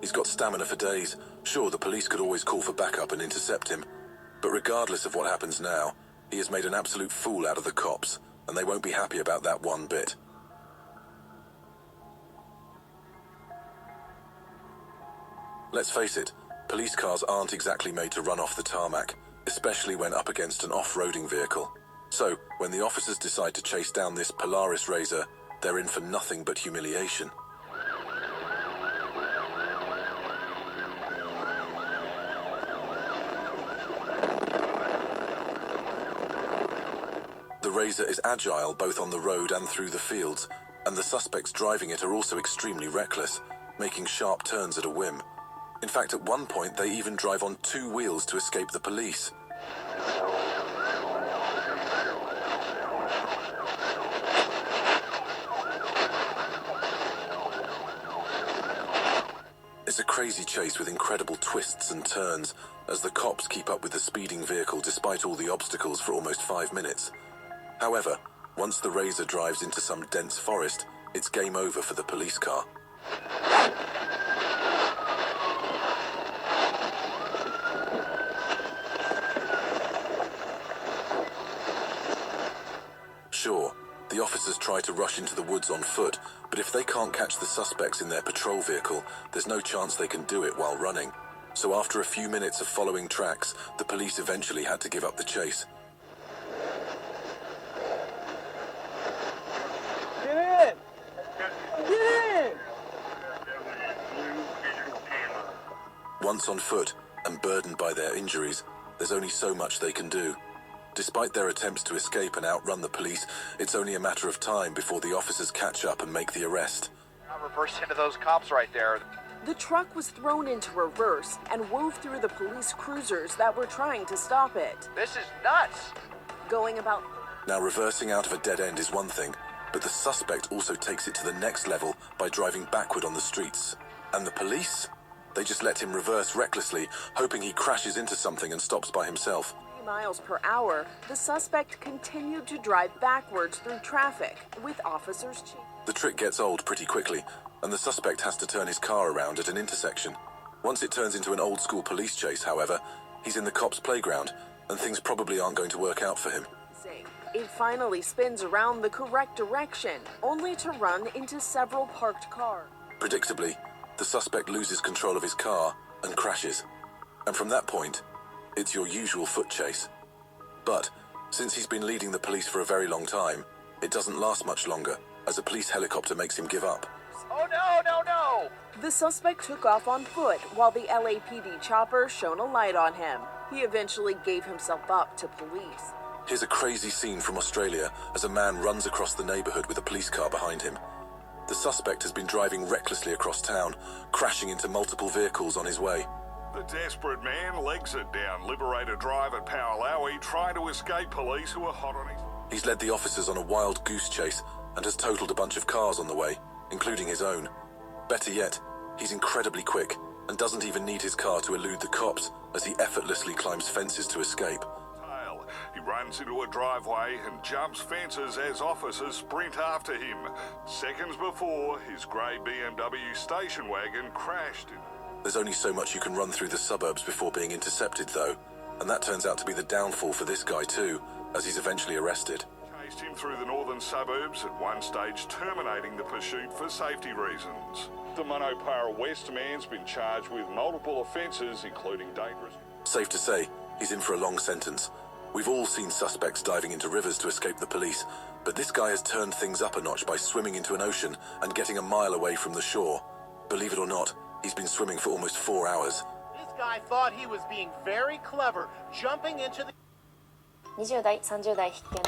He's got stamina for days. Sure, the police could always call for backup and intercept him. But regardless of what happens now, he has made an absolute fool out of the cops, and they won't be happy about that one bit. Let's face it, police cars aren't exactly made to run off the tarmac, especially when up against an off-roading vehicle. So, when the officers decide to chase down this Polaris RZR, they're in for nothing but humiliation. The RZR is agile both on the road and through the fields, and the suspects driving it are also extremely reckless, making sharp turns at a whim. In fact, at one point, they even drive on two wheels to escape the police. It's a crazy chase with incredible twists and turns, as the cops keep up with the speeding vehicle despite all the obstacles for almost 5 minutes. However, once the RZR drives into some dense forest, it's game over for the police car. Sure, the officers try to rush into the woods on foot, but if they can't catch the suspects in their patrol vehicle, there's no chance they can do it while running. So after a few minutes of following tracks, the police eventually had to give up the chase. Get in! Get in! Once on foot and burdened by their injuries, there's only so much they can do. Despite their attempts to escape and outrun the police, it's only a matter of time before the officers catch up and make the arrest. I reversed into those cops right there. The truck was thrown into reverse and wove through the police cruisers that were trying to stop it. This is nuts. Going about... Now, reversing out of a dead end is one thing, but the suspect also takes it to the next level by driving backward on the streets. And the police? They just let him reverse recklessly, hoping he crashes into something and stops by himself. miles per hour, the suspect continued to drive backwards through traffic, with officers The trick gets old pretty quickly, and the suspect has to turn his car around at an intersection. Once it turns into an old-school police chase, however, he's in the cops' playground, and things probably aren't going to work out for him. It finally spins around the correct direction, only to run into several parked cars. Predictably, the suspect loses control of his car and crashes. And from that point, it's your usual foot chase. But since he's been leading the police for a very long time, it doesn't last much longer, as a police helicopter makes him give up. Oh no, no, no! The suspect took off on foot while the LAPD chopper shone a light on him. He eventually gave himself up to police. Here's a crazy scene from Australia as a man runs across the neighborhood with a police car behind him. The suspect has been driving recklessly across town, crashing into multiple vehicles on his way. The desperate man legs it down Liberator Drive at Powalawi, trying to escape police who are hot on his... He's led the officers on a wild goose chase and has totaled a bunch of cars on the way, including his own. Better yet, he's incredibly quick and doesn't even need his car to elude the cops as he effortlessly climbs fences to escape. He runs into a driveway and jumps fences as officers sprint after him. Seconds before, his grey BMW station wagon crashed. There's only so much you can run through the suburbs before being intercepted, though, and that turns out to be the downfall for this guy too, as he's eventually arrested. Chased him through the northern suburbs, at one stage terminating the pursuit for safety reasons. The Monopara West man's been charged with multiple offences, including dangerous... Safe to say, he's in for a long sentence. We've all seen suspects diving into rivers to escape the police, but this guy has turned things up a notch by swimming into an ocean and getting a mile away from the shore. Believe it or not, he's been swimming for almost 4 hours. This guy thought he was being very clever, jumping into the... 20代、30代必見